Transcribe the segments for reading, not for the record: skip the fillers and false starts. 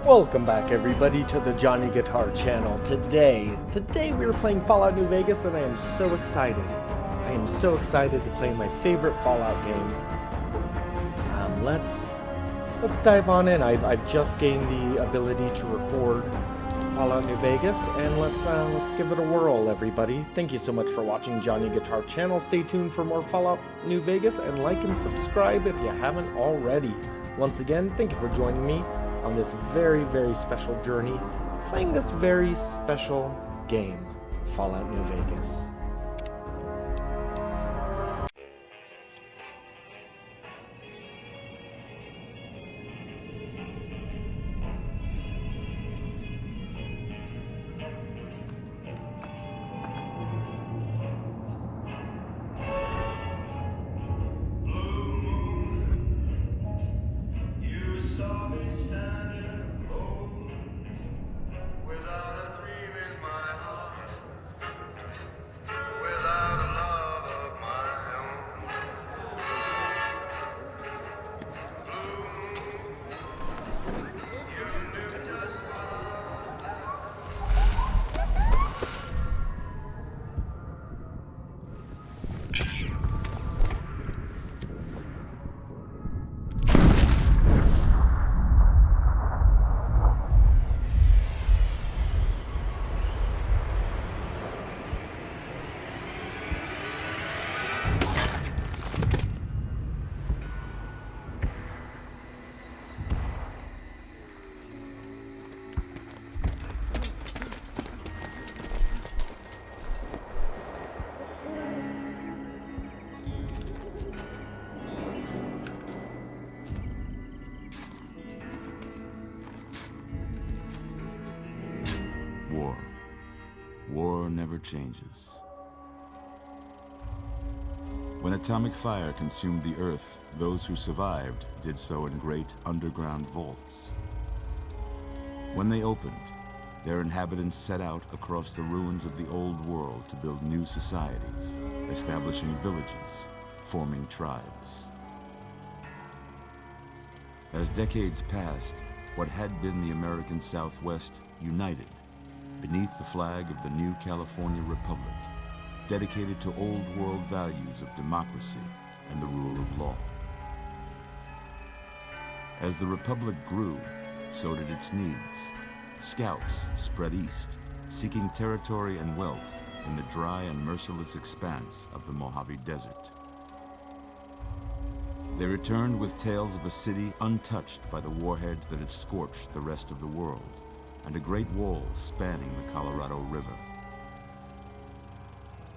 Welcome back everybody to the Johnny Guitar channel. Today we are playing Fallout New Vegas and I am so excited. I am so excited to play my favorite Fallout game. Let's dive on in. I've just gained the ability to record Fallout New Vegas and let's give it a whirl, everybody. Thank you so much for watching Johnny Guitar channel. Stay tuned for more Fallout New Vegas and like and subscribe if you haven't already. Once again, thank you for joining me on this very, very special journey, playing this very special game, Fallout New Vegas. War never changes. When atomic fire consumed the Earth, those who survived did so in great underground vaults. When they opened, their inhabitants set out across the ruins of the old world to build new societies, establishing villages, forming tribes. As decades passed, what had been the American Southwest united beneath the flag of the new California Republic, dedicated to old world values of democracy and the rule of law. As the Republic grew, so did its needs. Scouts spread east, seeking territory and wealth in the dry and merciless expanse of the Mojave Desert. They returned with tales of a city untouched by the warheads that had scorched the rest of the world, and a great wall spanning the Colorado River.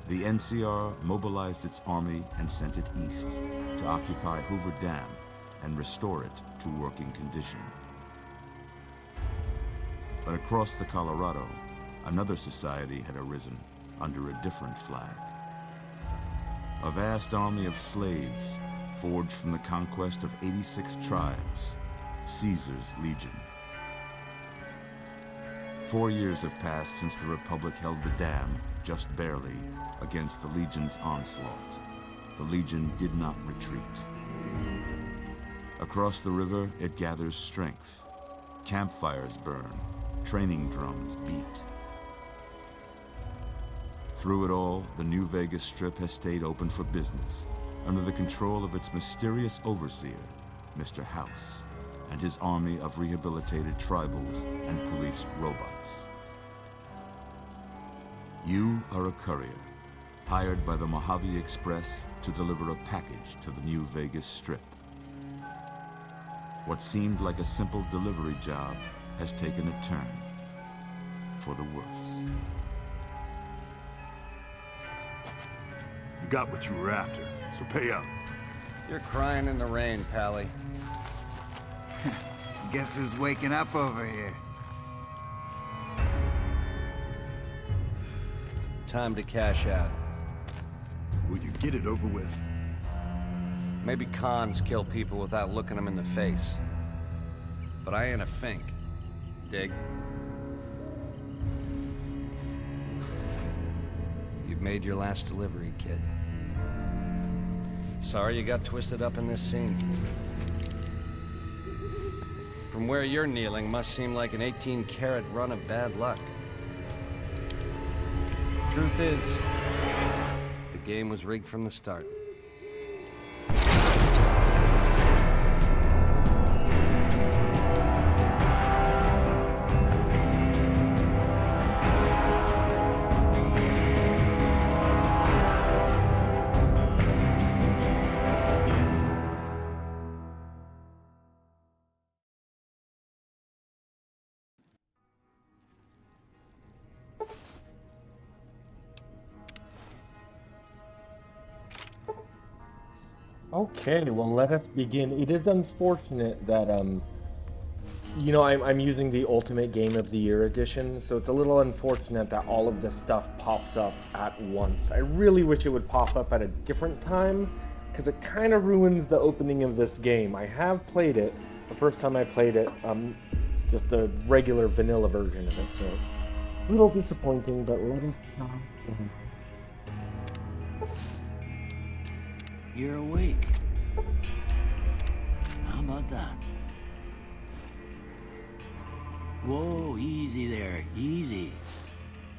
The NCR mobilized its army and sent it east to occupy Hoover Dam and restore it to working condition. But across the Colorado, another society had arisen under a different flag. A vast army of slaves forged from the conquest of 86 tribes, Caesar's Legion. 4 years have passed since the Republic held the dam, just barely, against the Legion's onslaught. The Legion did not retreat. Across the river, it gathers strength. Campfires burn, training drums beat. Through it all, the New Vegas Strip has stayed open for business, under the control of its mysterious overseer, Mr. House, and his army of rehabilitated tribals and police robots. You are a courier, hired by the Mojave Express to deliver a package to the New Vegas Strip. What seemed like a simple delivery job has taken a turn for the worse. You got what you were after, so pay up. You're crying in the rain, Pally. Guess who's waking up over here? Time to cash out. Will you get it over with? Maybe cons kill people without looking them in the face. But I ain't a fink. Dig? You've made your last delivery, kid. Sorry you got twisted up in this scene. From where you're kneeling must seem like an 18-carat run of bad luck. Truth is, the game was rigged from the start. Okay, well, let us begin. It is unfortunate that, you know, I'm using the Ultimate Game of the Year edition, so it's a little unfortunate that all of this stuff pops up at once. I really wish it would pop up at a different time, because it kind of ruins the opening of this game. I have played it, the first time I played it, just the regular vanilla version of it, so a little disappointing, but let us go. You're awake. How about that? Whoa, easy there, easy.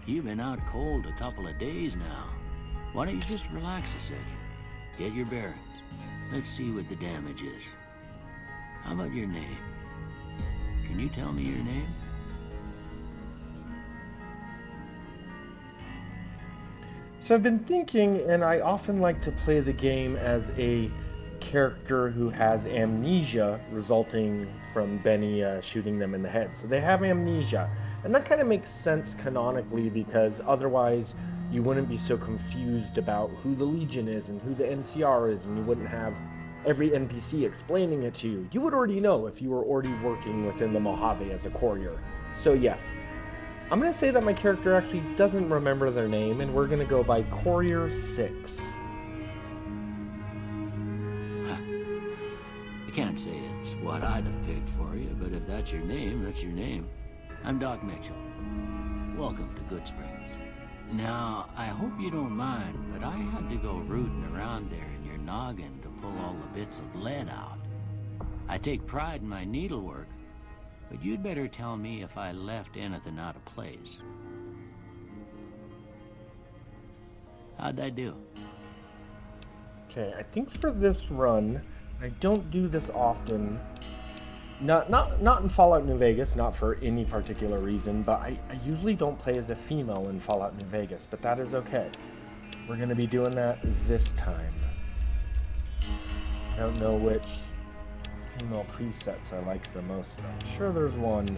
You've been out cold a couple of days now. Why don't you just relax a second? Get your bearings. Let's see what the damage is. How about your name? Can you tell me your name? So I've been thinking, and I often like to play the game as a character who has amnesia resulting from Benny shooting them in the head. So they have amnesia, and that kind of makes sense canonically because otherwise you wouldn't be so confused about who the Legion is and who the NCR is, and you wouldn't have every NPC explaining it to you. You would already know if you were already working within the Mojave as a courier. So yes, I'm going to say that my character actually doesn't remember their name, and we're going to go by Courier 6. I can't say it's what I'd have picked for you, but if that's your name, that's your name. I'm Doc Mitchell. Welcome to Good Springs. Now, I hope you don't mind, but I had to go rooting around there in your noggin to pull all the bits of lead out. I take pride in my needlework, but you'd better tell me if I left anything out of place. How'd I do? Okay, I think for this run, I don't do this often. Not in Fallout New Vegas, not for any particular reason, but I usually don't play as a female in Fallout New Vegas, but that is okay. We're going to be doing that this time. I don't know which female presets I like the most, though. I'm sure there's one.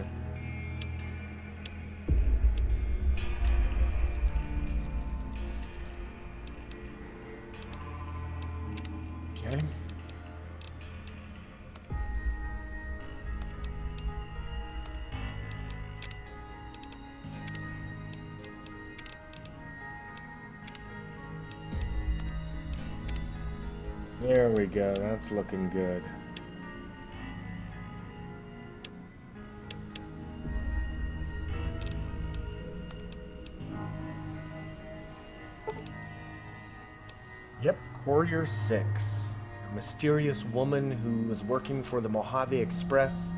Okay. There we go, that's looking good. Yep, Courier 6. A mysterious woman who was working for the Mojave Express.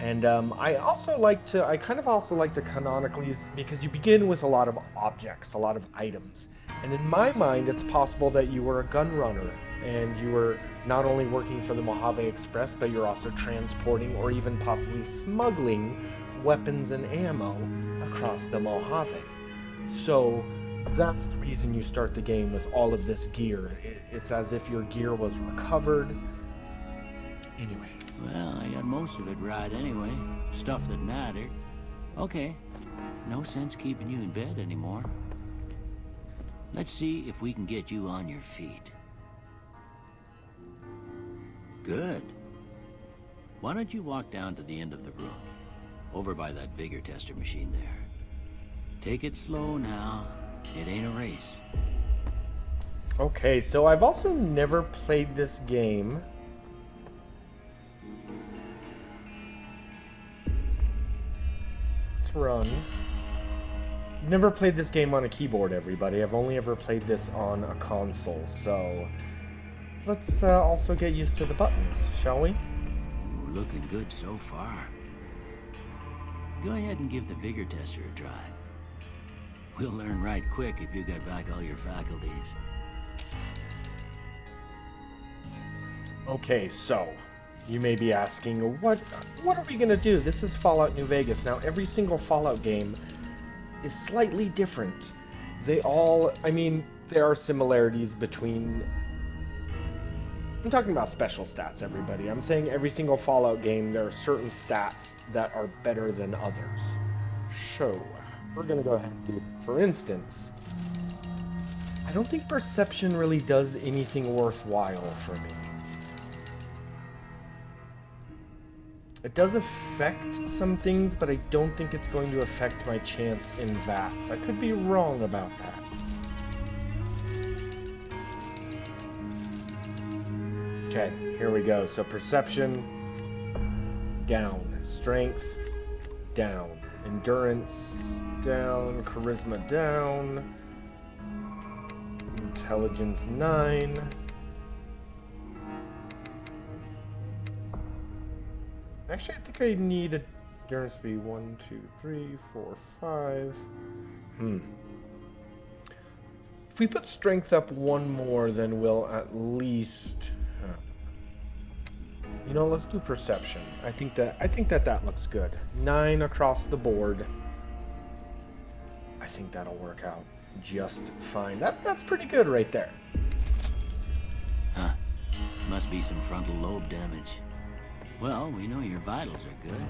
And I kind of also like to canonically, because you begin with a lot of objects, a lot of items. And in my mind, it's possible that you were a gun runner, and you were not only working for the Mojave Express, but you're also transporting or even possibly smuggling weapons and ammo across the Mojave. So that's the reason you start the game with all of this gear. It's as if your gear was recovered. Anyways. Well, I got most of it right anyway. Stuff that mattered. Okay. No sense keeping you in bed anymore. Let's see if we can get you on your feet. Good. Why don't you walk down to the end of the room, over by that vigor tester machine there. Take it slow now. It ain't a race. Okay, so I've also never played this game. Let's run. Never played this game on a keyboard, everybody. I've only ever played this on a console, so let's also get used to the buttons, shall we? looking good so far. Go ahead and give the vigor tester a try. We'll learn right quick if you get back all your faculties. Okay, so you may be asking, what are we gonna do? This is Fallout New Vegas. Now, every single Fallout game is slightly different. They all, I mean, there are similarities between... I'm talking about special stats, everybody. I'm saying every single Fallout game, there are certain stats that are better than others. So, we're gonna go ahead and do that. For instance, I don't think perception really does anything worthwhile for me. It does affect some things, but I don't think it's going to affect my chance in VATS. I could be wrong about that. Okay, here we go. So perception, down. Strength, down. Endurance, down. Charisma, down. Intelligence, 9. Actually, I think I need endurance to be 1, 2, 3, 4, 5. If we put strength up one more, then we'll at least... You know, let's do perception. I think that looks good. 9 across the board. I think that'll work out just fine. That's pretty good right there. Huh. Must be some frontal lobe damage. Well, we know your vitals are good,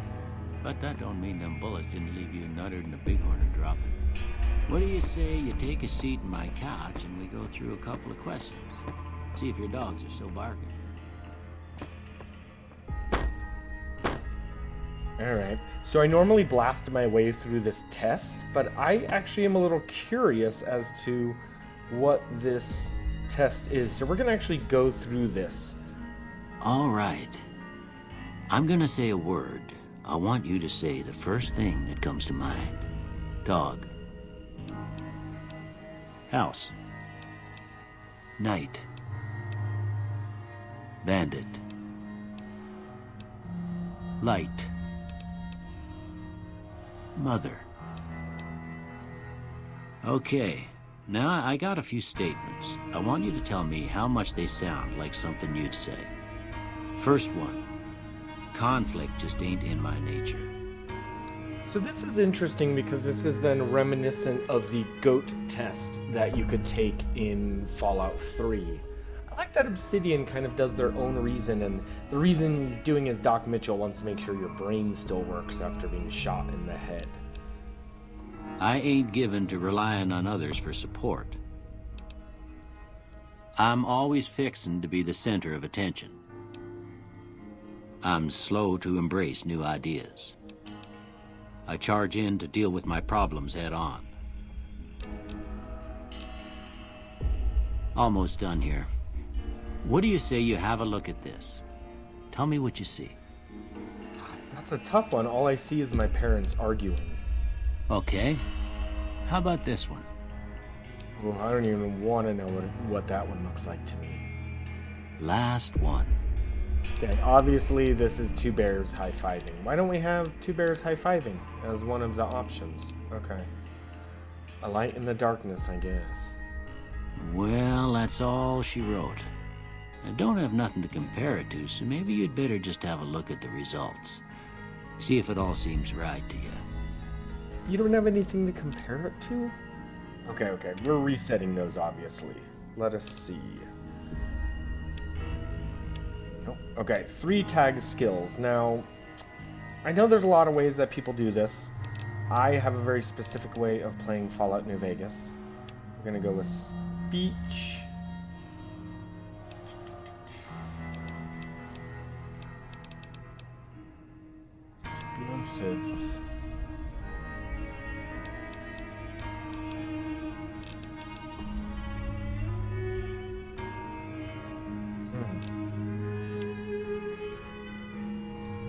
but that don't mean them bullets didn't leave you nuttered and a bighorn are dropping. What do you say you take a seat in my couch and we go through a couple of questions? See if your dogs are still barking. Alright, so I normally blast my way through this test, but I actually am a little curious as to what this test is. So we're going to actually go through this. All right. I'm gonna say a word. I want you to say the first thing that comes to mind. Dog. House. Night. Bandit. Light. Mother. Okay, now I got a few statements. I want you to tell me how much they sound like something you'd say. First one. Conflict just ain't in my nature. So this is interesting because this is then reminiscent of the GOAT test that you could take in Fallout 3. I like that Obsidian kind of does their own reason, and the reason he's doing is Doc Mitchell wants to make sure your brain still works after being shot in the head. I ain't given to relying on others for support. I'm always fixin' to be the center of attention. I'm slow to embrace new ideas. I charge in to deal with my problems head on. Almost done here. What do you say you have a look at this? Tell me what you see. That's a tough one. All I see is my parents arguing. Okay. How about this one? Well, I don't even want to know what that one looks like to me. Last one. Okay, obviously this is two bears high-fiving. Why don't we have two bears high-fiving as one of the options? Okay. A light in the darkness, I guess. Well, that's all she wrote. I don't have nothing to compare it to, so maybe you'd better just have a look at the results. See if it all seems right to you. You don't have anything to compare it to? Okay, we're resetting those, obviously. Let us see. Nope. Okay, 3 tag skills. Now, I know there's a lot of ways that people do this. I have a very specific way of playing Fallout New Vegas. We're gonna go with speech. Explosives.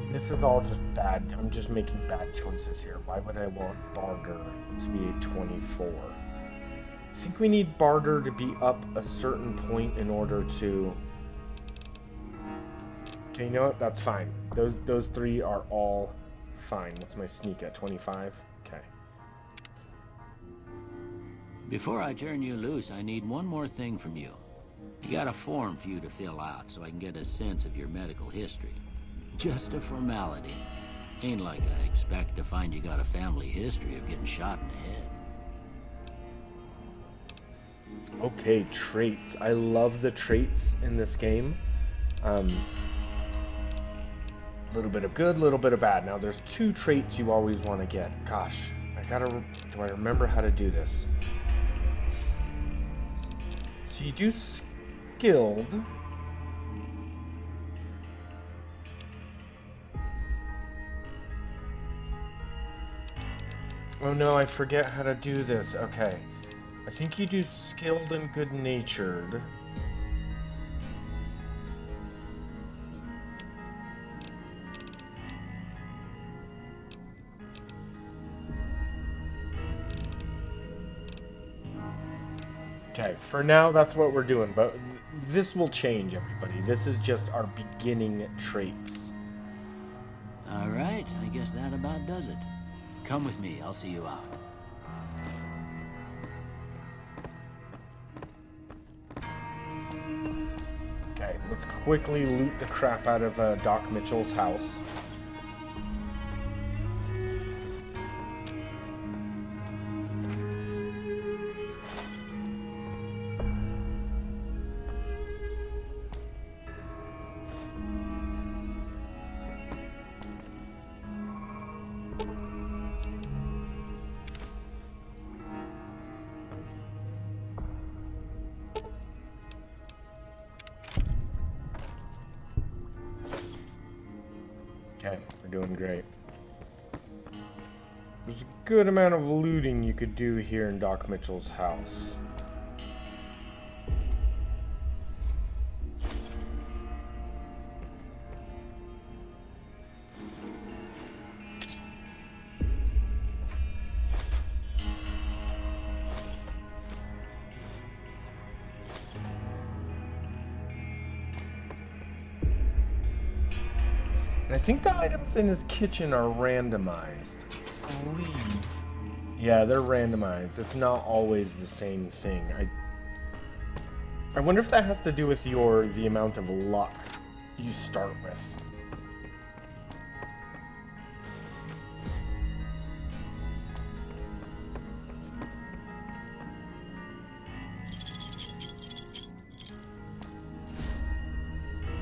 This is all just bad. I'm just making bad choices here. Why would I want barter to be a 24? I think we need barter to be up a certain point in order to Okay, you know what? That's fine. Those three are all fine. What's my sneak at? 25? Okay. Before I turn you loose, I need one more thing from you. You got a form for you to fill out so I can get a sense of your medical history. Just a formality. Ain't like I expect to find you got a family history of getting shot in the head. Okay, traits. I love the traits in this game. A little bit of good, a little bit of bad. Now, there's 2 traits you always want to get. Gosh, do I remember how to do this? So you do skilled. Oh no, I forget how to do this. Okay. I think you do skilled and good-natured. Okay, for now that's what we're doing, but this will change, everybody. This is just our beginning traits. All right, I guess that about does it. Come with me, I'll see you out. Okay, let's quickly loot the crap out of Doc Mitchell's house. Okay, we're doing great. There's a good amount of looting you could do here in Doc Mitchell's house. And I think the items in his kitchen are randomized. I believe. Yeah, they're randomized. It's not always the same thing. I wonder if that has to do with the amount of luck you start with.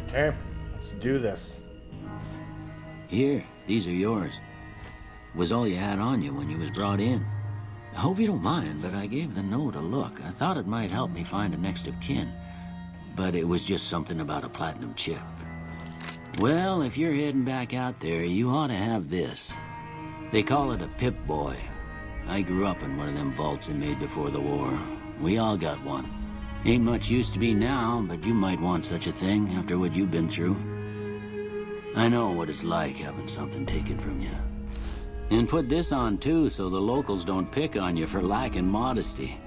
Okay, let's do this. Here, these are yours. Was all you had on you when you was brought in. I hope you don't mind, but I gave the note a look. I thought it might help me find a next of kin. But it was just something about a platinum chip. Well, if you're heading back out there, you ought to have this. They call it a Pip-Boy. I grew up in one of them vaults they made before the war. We all got one. Ain't much use to me now, but you might want such a thing after what you've been through. I know what it's like having something taken from you. And put this on too, so the locals don't pick on you for lacking modesty.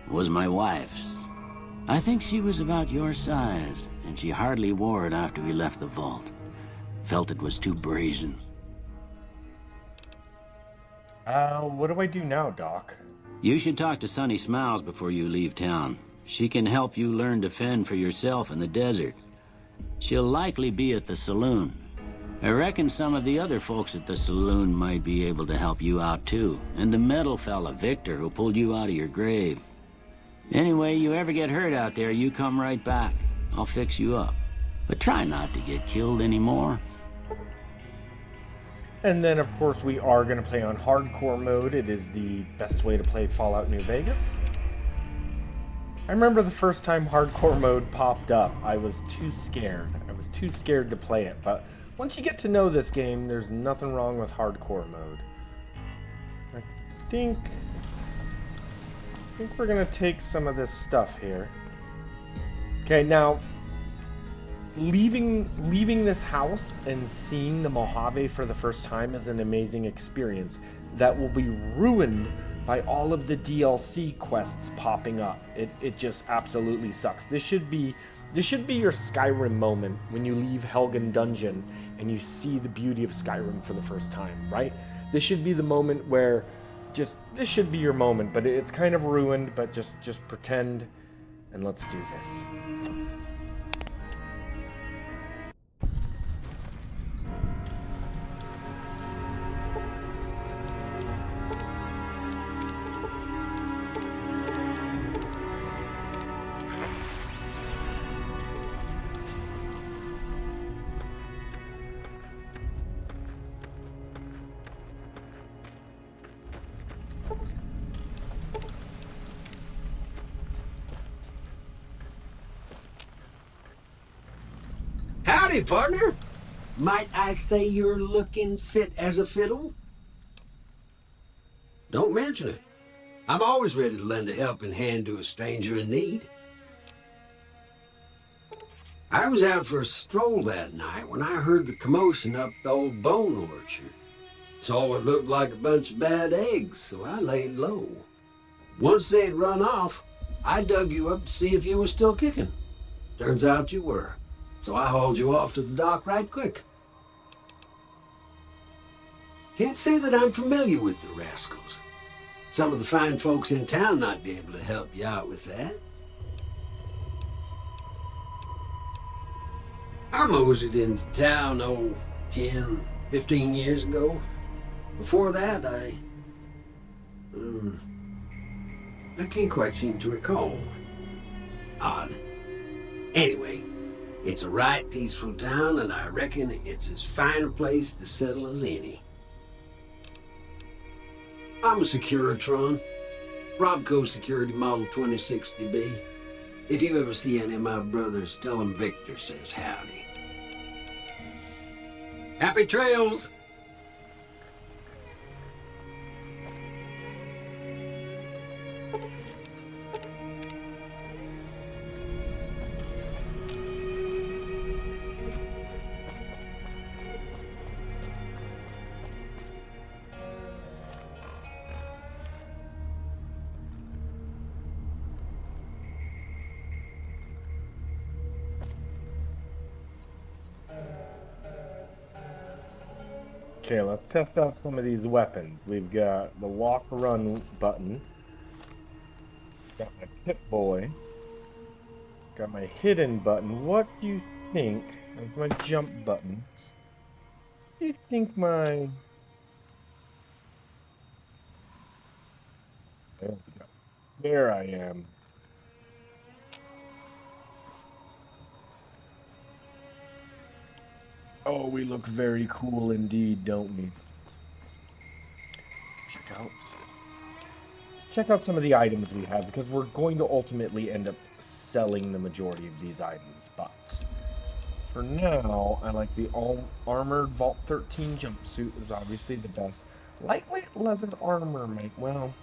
Was my wife's. I think she was about your size, and she hardly wore it after we left the vault. Felt it was too brazen. What do I do now, Doc? You should talk to Sunny Smiles before you leave town. She can help you learn to fend for yourself in the desert. She'll likely be at the saloon. I reckon some of the other folks at the saloon might be able to help you out too. And the metal fella, Victor, who pulled you out of your grave. Anyway, you ever get hurt out there, you come right back. I'll fix you up. But try not to get killed anymore. And then, of course, we are going to play on hardcore mode. It is the best way to play Fallout New Vegas. I remember the first time hardcore mode popped up, I was too scared. I was too scared to play it, but once you get to know this game, there's nothing wrong with hardcore mode. I think we're gonna take some of this stuff here. Okay, now leaving this house and seeing the Mojave for the first time is an amazing experience that will be ruined by all of the DLC quests popping up. It just absolutely sucks. This should be your Skyrim moment when you leave Helgen Dungeon and you see the beauty of Skyrim for the first time, right? This should be the moment where this should be your moment, but it's kind of ruined, but just pretend and let's do this. Howdy, partner. Might I say you're looking fit as a fiddle? Don't mention it. I'm always ready to lend a helping hand to a stranger in need. I was out for a stroll that night when I heard the commotion up the old bone orchard. Saw what looked like a bunch of bad eggs, so I laid low. Once they'd run off, I dug you up to see if you were still kicking. Turns out you were. So I hauled you off to the dock right quick. Can't say that I'm familiar with the rascals. Some of the fine folks in town might be able to help you out with that. I moseyed into town, 10, 15 years ago. Before that, I can't quite seem to recall. Odd. Anyway, it's a right peaceful town, and I reckon it's as fine a place to settle as any. I'm a Securitron, Robco Security Model 2060B. If you ever see any of my brothers, tell them Victor says howdy. Happy trails! Okay, let's test out some of these weapons. We've got the walk run button. Got my Pip-Boy. Got my hidden button. What do you think? There's my jump button. What do you think my... There we go. There I am. Oh, we look very cool indeed, don't we? Check out some of the items we have, because we're going to ultimately end up selling the majority of these items, but for now, I like the all-armored Vault 13 jumpsuit is obviously the best. Lightweight leather armor, mate. Well,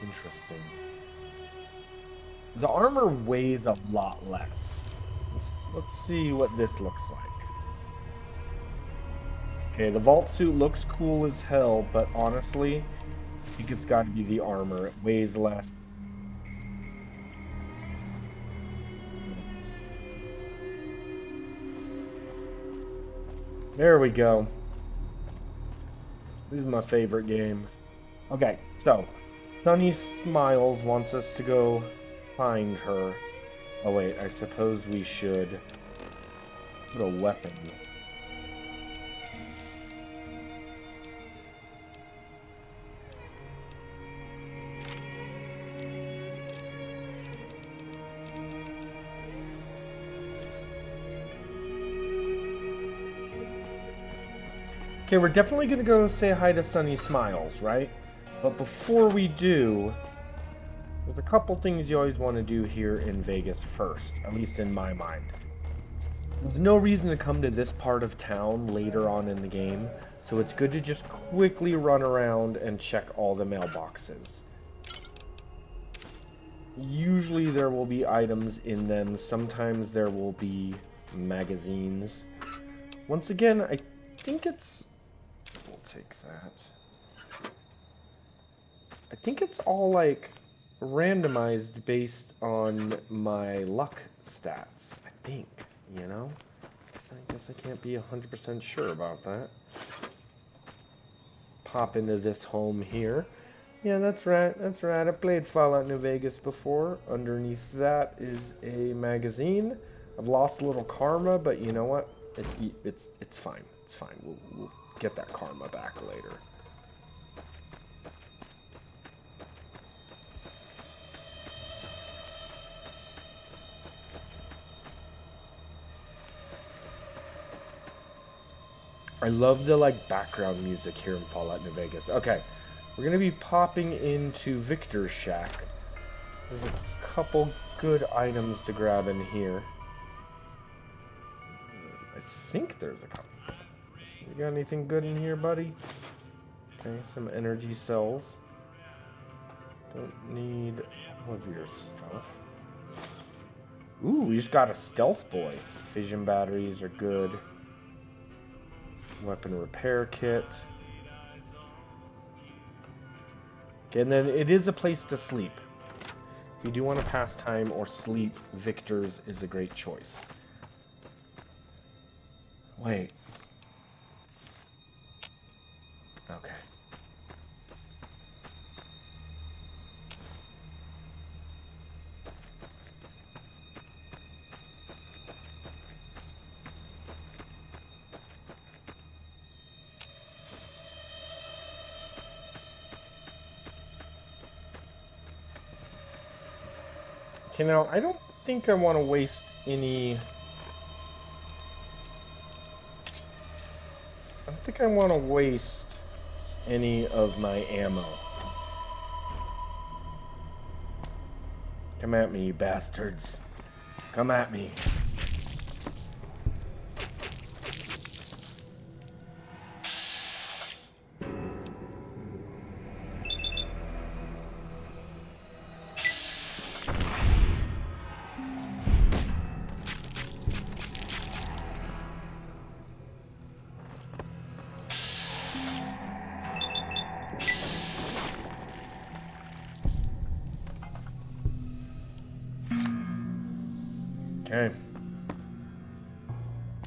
interesting. The armor weighs a lot less. Let's see what this looks like. Okay, the vault suit looks cool as hell, but honestly, I think it's got to be the armor. It weighs less. There we go. This is my favorite game. Okay, so Sunny Smiles wants us to go find her. Oh wait, I suppose we should put a weapon. Okay, we're definitely gonna go say hi to Sunny Smiles, right? But before we do, there's a couple things you always want to do here in Vegas first, at least in my mind. There's no reason to come to this part of town later on in the game, so it's good to just quickly run around and check all the mailboxes. Usually there will be items in them, sometimes there will be magazines. Once again, I think it's... We'll take that. I think it's all like randomized based on my luck stats. I think, you know? I guess I can't be 100% sure about that. Pop into this home here. Yeah, that's right. That's right. I played Fallout New Vegas before. Underneath that is a magazine. I've lost a little karma, but you know what? It's fine. It's fine. We'll get that karma back later. I love the like background music here in Fallout New Vegas. Okay, we're gonna be popping into Victor's shack. There's a couple good items to grab in here. I think there's a couple. You got anything good in here, buddy? Okay, some energy cells. Don't need all of your stuff. Ooh, we just got a stealth boy. Fission batteries are good. Weapon repair kit. Okay, and then it is a place to sleep. If you do want to pass time or sleep, Victor's is a great choice. Wait. Okay. Okay, now, I don't think I want to waste any... I don't think I want to waste any of my ammo. Come at me, you bastards. Come at me. Okay.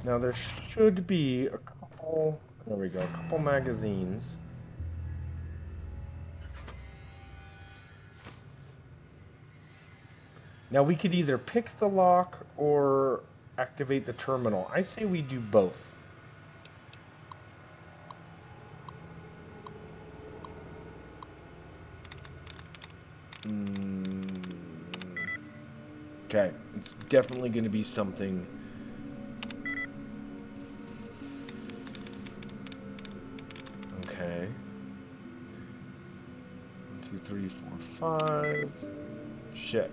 Now there should be a couple, there we go, a couple magazines. Now we could either pick the lock or activate the terminal. I say we do both. Okay, it's definitely going to be something. Okay. 1, 2, 3, 4, 5. Shit.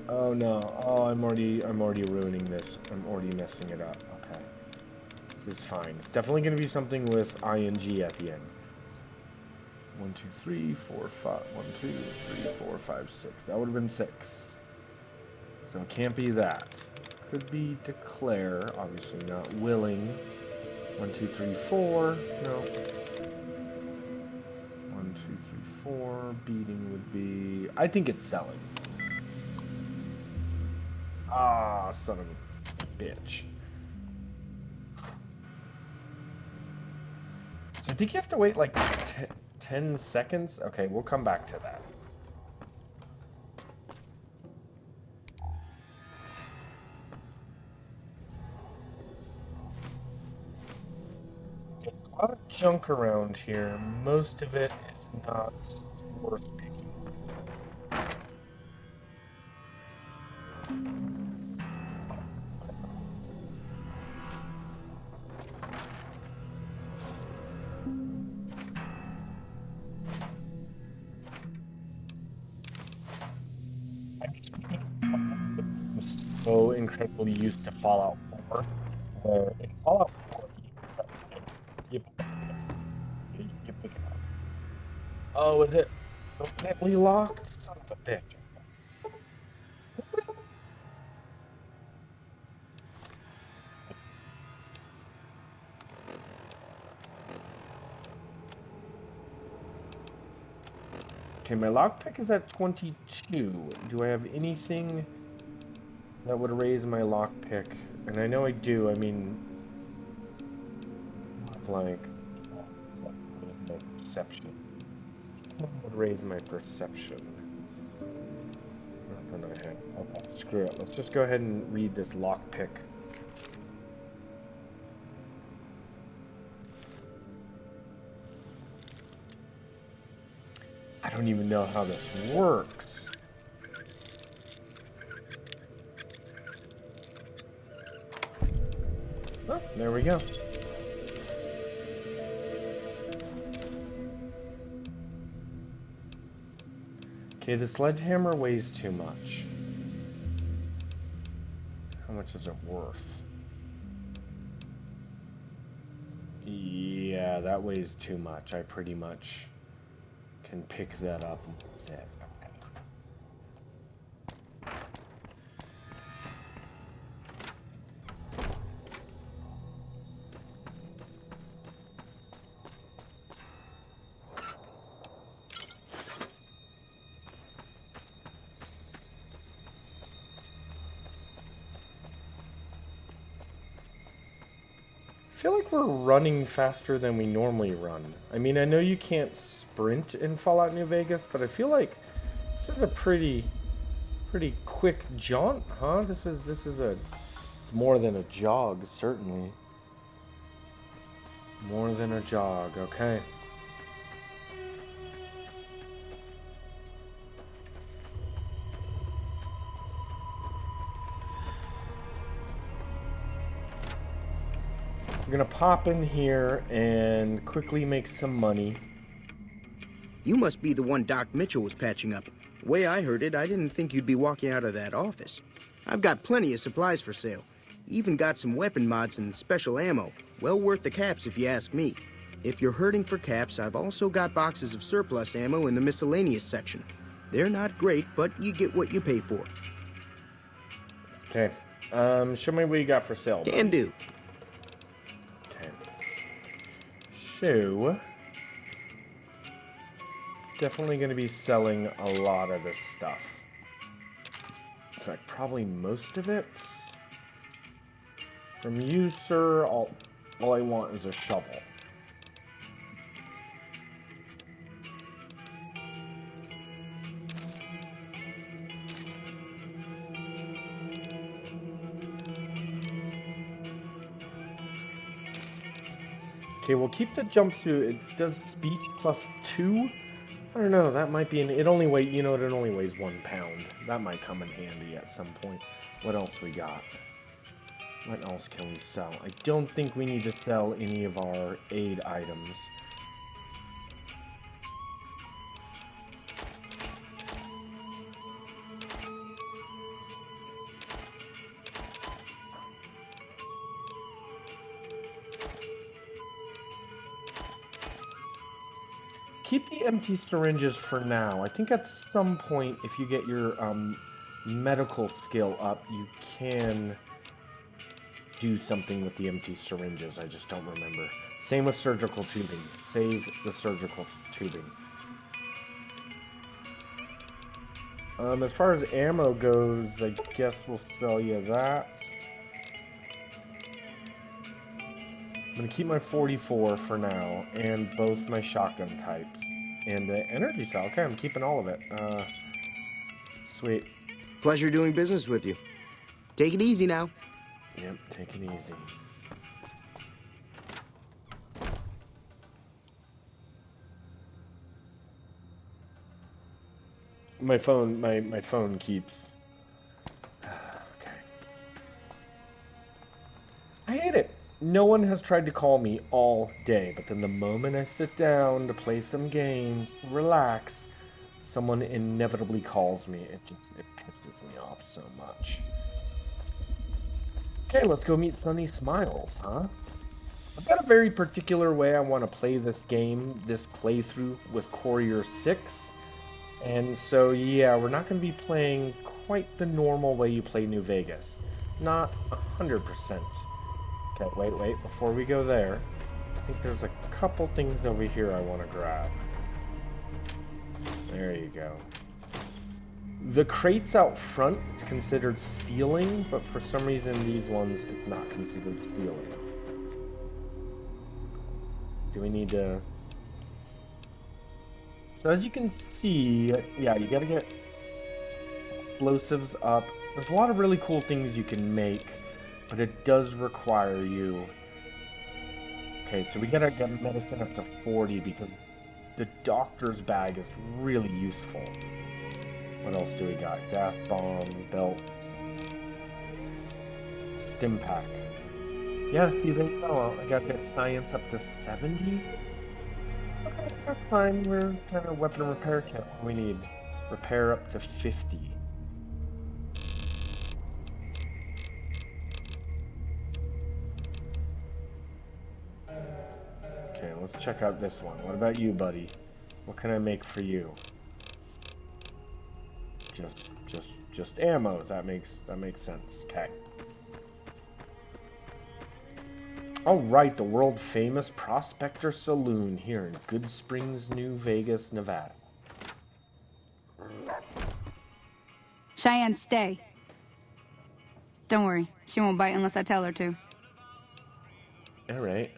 Oh no. Oh, I'm already ruining this. I'm already messing it up. Okay. This is fine. It's definitely going to be something with ing at the end. 1, 2, 3, 4, 5. 1, 2, 3, 4, 5, 6. That would have been 6. So it can't be that. Could be declare, obviously not willing. 1, 2, 3, 4. No. 1, 2, 3, 4. Beating would be... I think it's selling. Ah, son of a bitch. So I think you have to wait like 10 seconds. Okay, we'll come back to that. There's a lot of junk around here. Most of it is not worth picking. So incredibly used to Fallout 4, where in Fallout 4, you pick it up. Oh, is it permanently locked? Son of a bitch. Okay, my lockpick is at 22. Do I have anything that would raise my lockpick? And I know I do. I mean, like, raise my perception. What would raise my perception? Nothing I have. Okay, screw it. Let's just go ahead and read this lockpick. I don't even know how this works. Oh, there we go. Okay, the sledgehammer weighs too much. How much is it worth? Yeah, that weighs too much. I pretty much can pick that up and that's it. I feel like we're running faster than we normally run. I mean, I know you can't sprint in Fallout New Vegas, but I feel like this is a pretty quick jaunt, huh? This is it's more than a jog, certainly. More than a jog, okay. We're gonna pop in here and quickly make some money. You must be the one Doc Mitchell was patching up. The way I heard it, I didn't think you'd be walking out of that office. I've got plenty of supplies for sale. Even got some weapon mods and special ammo. Well worth the caps if you ask me. If you're hurting for caps, I've also got boxes of surplus ammo in the miscellaneous section. They're not great, but you get what you pay for. Okay. Show me what you got for sale. Can do. Okay. So, definitely going to be selling a lot of this stuff. In fact, probably most of it. From you, sir, all I want is a shovel. Okay, we'll keep the jumpsuit. It does speech +2. I don't know, that might be it only weighs, you know, it only weighs 1 pound. That might come in handy at some point. What else we got? What else can we sell? I don't think we need to sell any of our aid items. Keep the empty syringes for now. I think at some point, if you get your medical skill up, you can do something with the empty syringes. I just don't remember. Same with surgical tubing. Save the surgical tubing. As far as ammo goes, I guess we'll sell you that. I'm gonna keep my 44 for now, and both my shotgun types. And the energy cell. Okay, I'm keeping all of it. Sweet. Pleasure doing business with you. Take it easy now. Yep, take it easy. My phone keeps... Okay. I hate it. No one has tried to call me all day, but then the moment I sit down to play some games, relax, someone inevitably calls me. It pisses me off so much. Okay, let's go meet Sunny Smiles, huh? I've got a very particular way I want to play this game, this playthrough with Courier 6. And so, yeah, we're not going to be playing quite the normal way you play New Vegas. Not 100%. Okay, wait, before we go there, I think there's a couple things over here I want to grab. There you go. The crates out front, it's considered stealing, but for some reason these ones, it's not considered stealing. Do we need to... So as you can see, yeah, you gotta get explosives up. There's a lot of really cool things you can make, but it does require you... Okay, so we gotta get medicine up to 40 because the doctor's bag is really useful. What else do we got? Gas bomb, belts, stim pack. Yeah, see, there you go. I got that science up to 70. Okay, that's fine. We're kind of weapon repair kit. We need repair up to 50. Okay, let's check out this one. What about you, buddy? What can I make for you? Just ammo. That makes sense. Okay. All right, the world famous Prospector Saloon here in Good Springs, New Vegas, Nevada. Cheyenne, stay. Don't worry, she won't bite unless I tell her to. All right.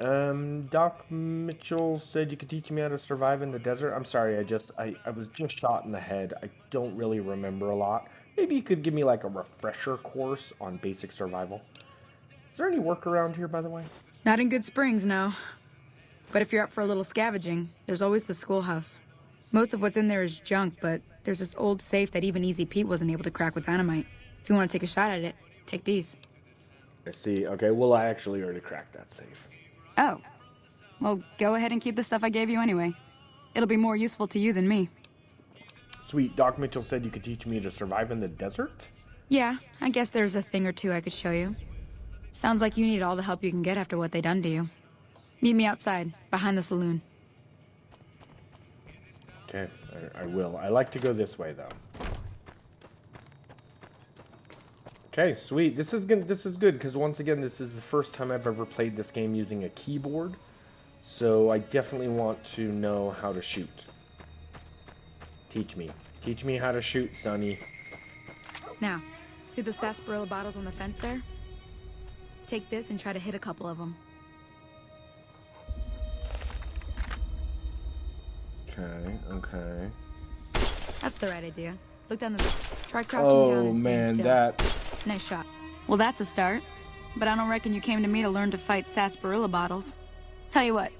Doc Mitchell said you could teach me how to survive in the desert. I'm sorry, I was just shot in the head. I don't really remember a lot. Maybe you could give me like a refresher course on basic survival. Is there any work around here, by the way? Not in Good Springs, no. But if you're up for a little scavenging, there's always the schoolhouse. Most of what's in there is junk, but there's this old safe that even Easy Pete wasn't able to crack with dynamite. If you want to take a shot at it, take these. I see. Okay, well, I actually already cracked that safe. Oh. Well, go ahead and keep the stuff I gave you anyway. It'll be more useful to you than me. Sweet. Doc Mitchell said you could teach me to survive in the desert? Yeah, I guess there's a thing or two I could show you. Sounds like you need all the help you can get after what they done to you. Meet me outside, behind the saloon. Okay, I will. I like to go this way, though. Okay, sweet. This is good, because once again, this is the first time I've ever played this game using a keyboard. So I definitely want to know how to shoot. Teach me. Teach me how to shoot, Sonny. Now, see the sarsaparilla bottles on the fence there? Take this and try to hit a couple of them. Okay. That's the right idea. Look down the... Try crouching down and staying still. that... Nice shot. Well, that's a start. But I don't reckon you came to me to learn to fight sarsaparilla bottles. Tell you what,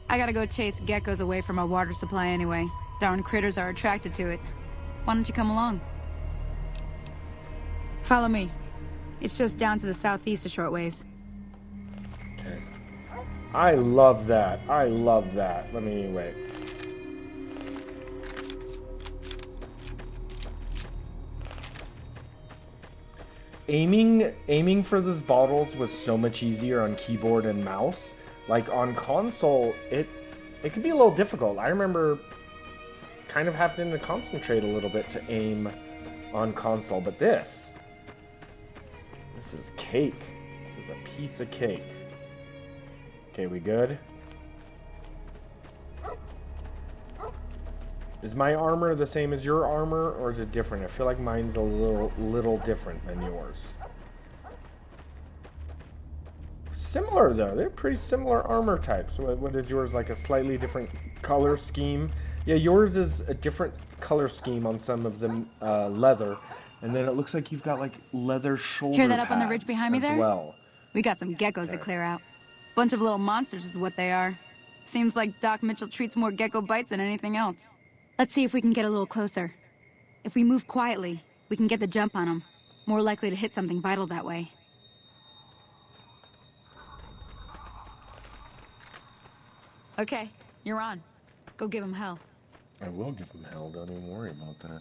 I gotta go chase geckos away from our water supply anyway. Darn critters are attracted to it. Why don't you come along? Follow me. It's just down to the southeast a short ways. Okay. I love that. I love that. Let me wait. Aiming for those bottles was so much easier on keyboard and mouse. Like on console, it can be a little difficult. I remember kind of having to concentrate a little bit to aim on console, but this is cake. This is a piece of cake. Okay, we good? Is my armor the same as your armor, or is it different? I feel like mine's a little different than yours. Similar though, they're pretty similar armor types. What is yours, like a slightly different color scheme? Yeah, yours is a different color scheme on some of the leather, and then it looks like you've got like leather shoulder Hear that up on the pads ridge behind me as there? well. We got some geckos to clear out. Bunch of little monsters is what they are. Seems like Doc Mitchell treats more gecko bites than anything else. Let's see if we can get a little closer. If we move quietly, we can get the jump on them. More likely to hit something vital that way. Okay, you're on. Go give him hell. I will give them hell, don't even worry about that.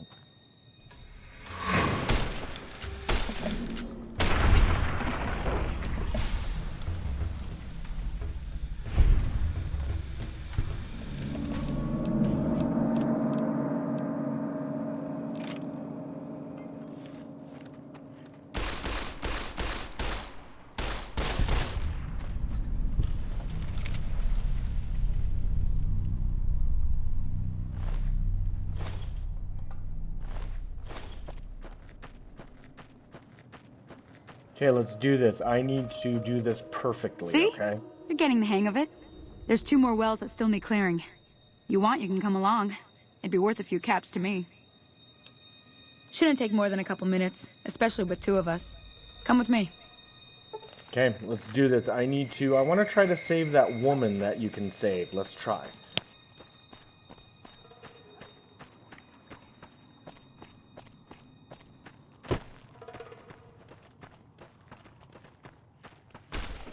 Okay, let's do this. I need to do this perfectly, See? okay? You're getting the hang of it. There's 2 more wells that still need clearing. You want, you can come along. It'd be worth a few caps to me. Shouldn't take more than a couple minutes, especially with 2 of us. Come with me. Okay, let's do this. I want to try to save that woman that you can save. Let's try.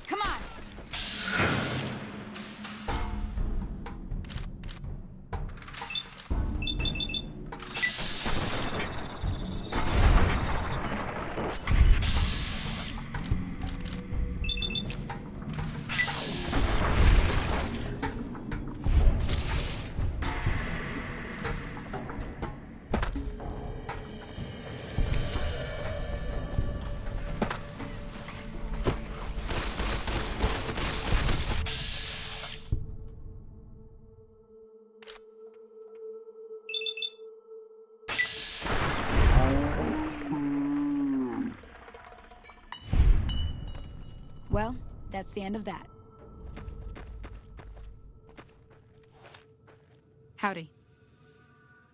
Come on! Well, that's the end of that. Howdy.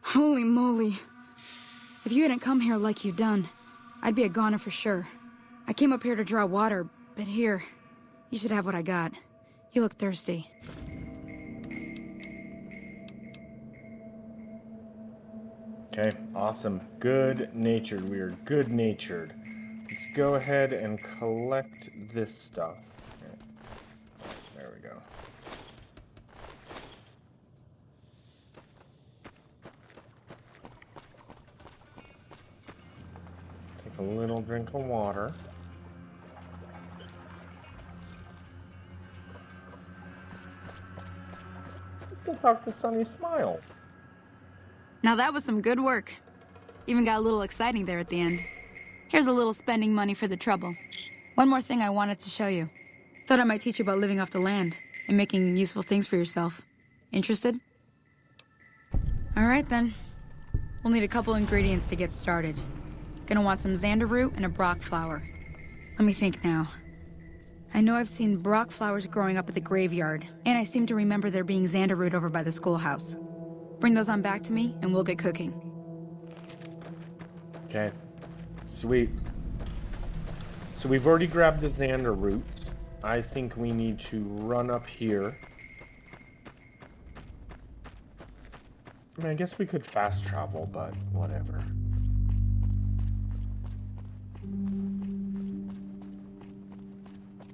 Holy moly. If you hadn't come here like you've done, I'd be a goner for sure. I came up here to draw water, but here, you should have what I got. You look thirsty. Okay, awesome. Good-natured. We are good-natured. Let's go ahead and collect this stuff. Okay. There we go. Take a little drink of water. Let's go talk to Sunny Smiles. Now that was some good work. Even got a little exciting there at the end. Here's a little spending money for the trouble. One more thing I wanted to show you. Thought I might teach you about living off the land and making useful things for yourself. Interested? All right then. We'll need a couple ingredients to get started. Gonna want some xander root and a brock flower. Let me think now. I know I've seen brock flowers growing up at the graveyard, and I seem to remember there being xander root over by the schoolhouse. Bring those on back to me, and we'll get cooking. Okay. Sweet. So we've already grabbed the xander roots. I think we need to run up here. I mean, I guess we could fast travel, but whatever.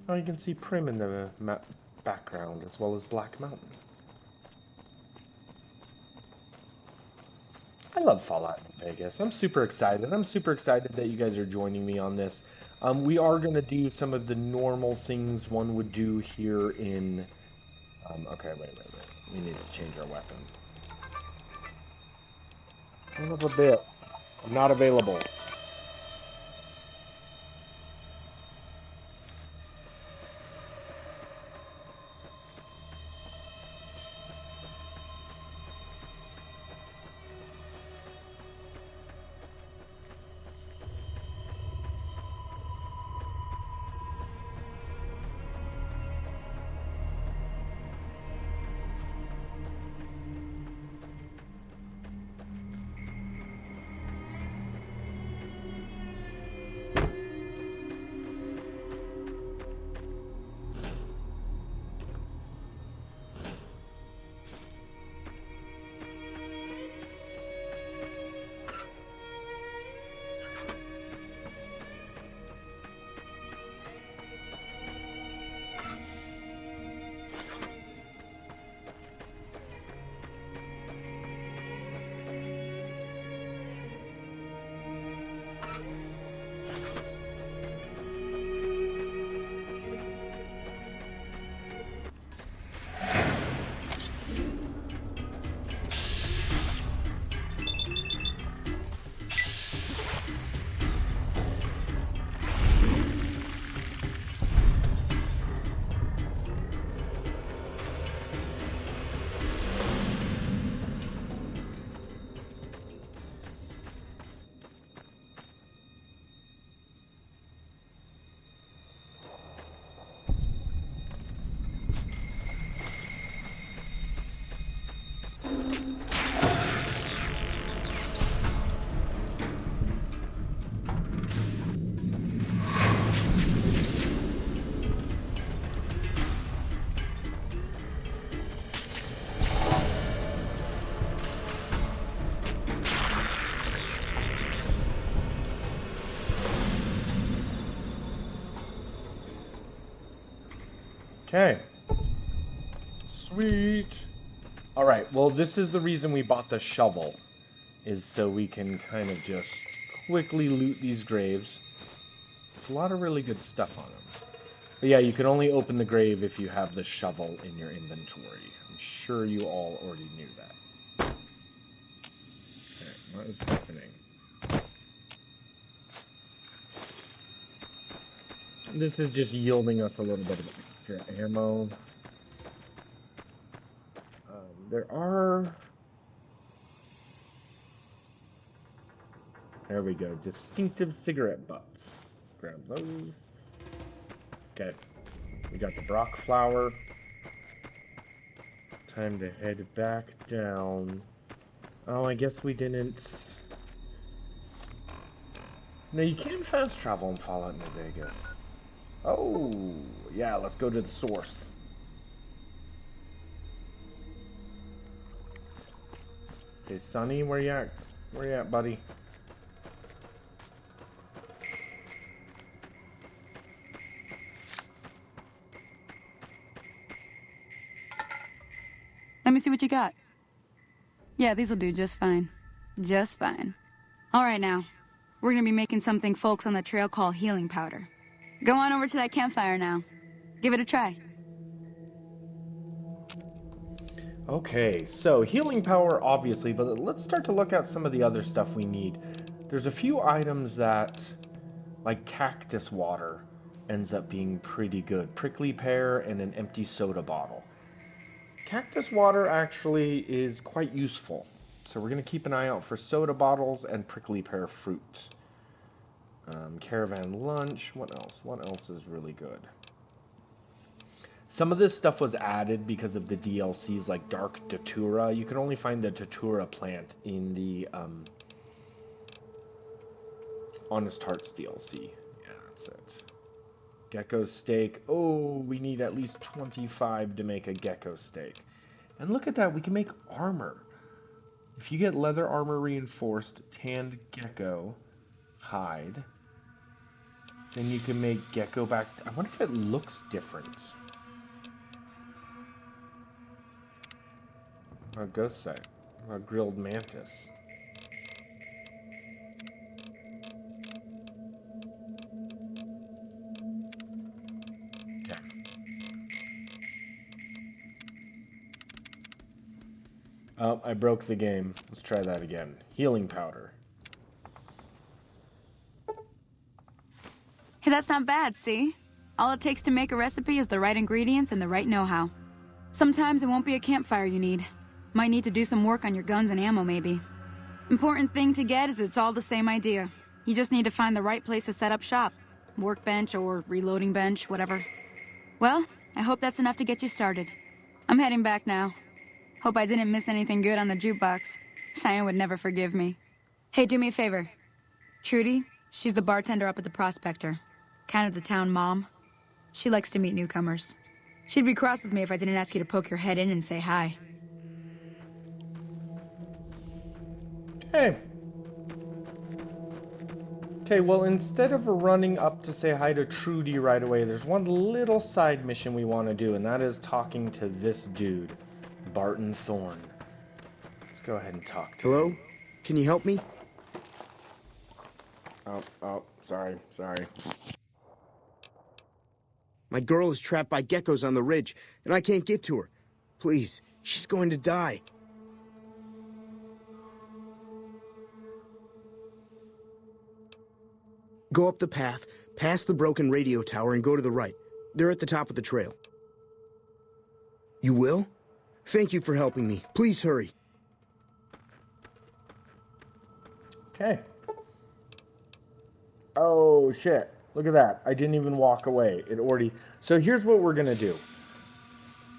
Oh, you can see Prim in the background, as well as Black Mountain. I love Fallout New Vegas. I'm super excited. I'm super excited that you guys are joining me on this. We are going to do some of the normal things one would do here in... okay, wait. We need to change our weapon. Son of a bit. I'm not available. Okay. Sweet. All right, well, this is the reason we bought the shovel, is so we can kind of just quickly loot these graves. There's a lot of really good stuff on them. But yeah, you can only open the grave if you have the shovel in your inventory. I'm sure you all already knew that. Okay, what is happening? This is just yielding us a little bit of extra ammo. There are... There we go. Distinctive cigarette butts. Grab those. Okay. We got the Brock flower. Time to head back down. Oh, I guess we didn't... No, you can fast travel in Fallout New Vegas. Oh, yeah, let's go to the source. Okay, Sonny, where you at? Where you at, buddy? Let me see what you got. Yeah, these'll do just fine. Just fine. All right, now. We're gonna be making something folks on the trail call healing powder. Go on over to that campfire now. Give it a try. Okay, so healing power, obviously, but let's start to look at some of the other stuff we need. There's a few items that, like cactus water, ends up being pretty good. Prickly pear and an empty soda bottle. Cactus water actually is quite useful. So we're going to keep an eye out for soda bottles and prickly pear fruit. Caravan lunch. What else? What else is really good? Some of this stuff was added because of the DLCs like Dark Datura. You can only find the Datura plant in the Honest Hearts DLC. Yeah, that's it. Gecko steak. Oh, we need at least 25 to make a gecko steak. And look at that, we can make armor. If you get leather armor reinforced, tanned gecko hide, then you can make gecko back. I wonder if it looks different. A ghost sight. A grilled mantis. Okay. Oh, I broke the game. Let's try that again. Healing powder. Hey, that's not bad, see? All it takes to make a recipe is the right ingredients and the right know-how. Sometimes it won't be a campfire you need. Might need to do some work on your guns and ammo, maybe. Important thing to get is it's all the same idea. You just need to find the right place to set up shop. Workbench or reloading bench, whatever. Well, I hope that's enough to get you started. I'm heading back now. Hope I didn't miss anything good on the jukebox. Cheyenne would never forgive me. Hey, do me a favor. Trudy, she's the bartender up at the Prospector. Kind of the town mom. She likes to meet newcomers. She'd be cross with me if I didn't ask you to poke your head in and say hi. Okay. Okay, well, instead of running up to say hi to Trudy right away, there's one little side mission we want to do, and that is talking to this dude, Barton Thorne. Let's go ahead and talk to him. Hello? Can you help me? Oh, sorry. My girl is trapped by geckos on the ridge, and I can't get to her. Please, she's going to die. Go up the path, past the broken radio tower, and go to the right. They're at the top of the trail. You will? Thank you for helping me. Please hurry. Okay. Oh, shit. Look at that. I didn't even walk away. It already... So here's what we're going to do.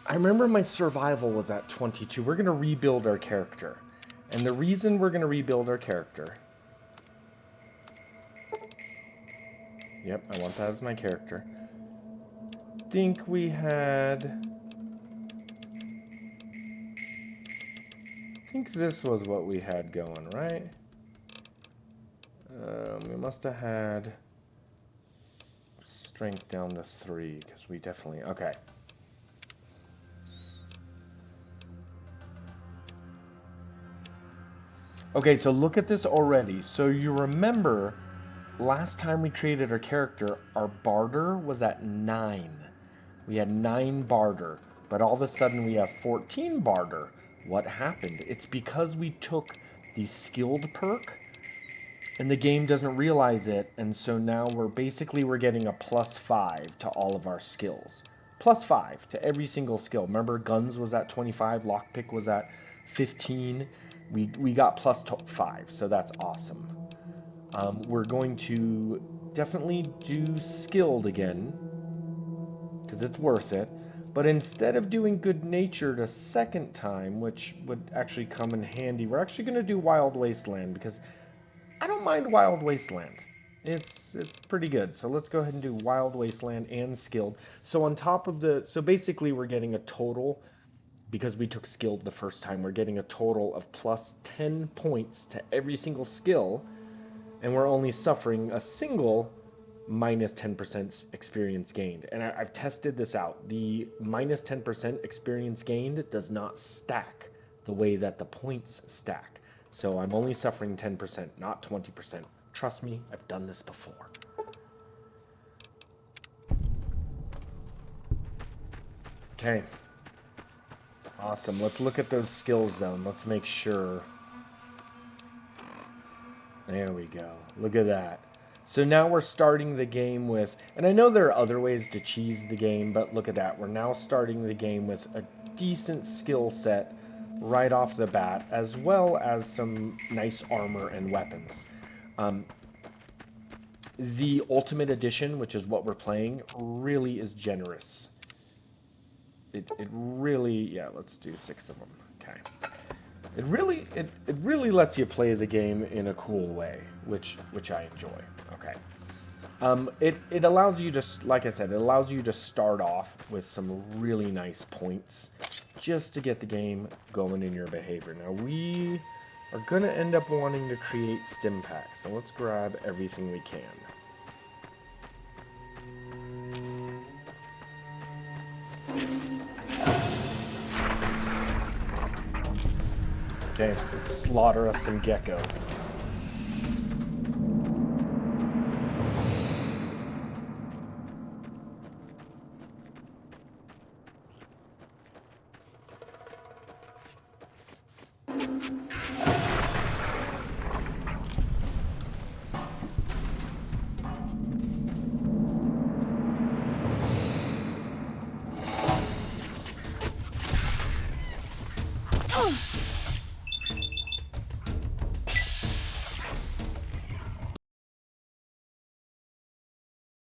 I remember my survival was at 22. We're going to rebuild our character. And the reason we're going to rebuild our character... Yep, I want that as my character. Think we had... I think this was what we had going, right? We must have had strength down to 3, because we definitely... Okay. Okay, so look at this already. So you remember last time we created our character, our barter was at 9. We had 9 barter, but all of a sudden we have 14 barter. What happened? It's because we took the skilled perk and the game doesn't realize it, and so now we're getting a +5 to all of our skills. +5 to every single skill. Remember, guns was at 25, lockpick was at 15. We got +5, so that's awesome. We're going to definitely do skilled again, because it's worth it. But instead of doing good-natured a second time, which would actually come in handy, we're actually going to do Wild Wasteland, because I don't mind Wild Wasteland. It's pretty good. So let's go ahead and do Wild Wasteland and skilled. So on top of so basically we're getting a total, because we took skilled the first time, we're getting a total of +10 points to every single skill, and we're only suffering a single -10% experience gained. And I've tested this out. The -10% experience gained does not stack the way that the points stack. So I'm only suffering 10%, not 20%. Trust me, I've done this before. Okay. Awesome. Let's look at those skills though, and let's make sure. There we go. Look at that. So now we're starting the game with, and I know there are other ways to cheese the game, but look at that. We're now starting the game with a decent skill set right off the bat, as well as some nice armor and weapons. The Ultimate Edition, which is what we're playing, really is generous. It really, yeah, let's do 6 of them. Okay. It really lets you play the game in a cool way, which I enjoy. Okay. It allows you to, like I said, it allows you to start off with some really nice points just to get the game going in your behavior. Now we are going to end up wanting to create stim packs, so let's grab everything we can. Okay, let's slaughter us some gecko.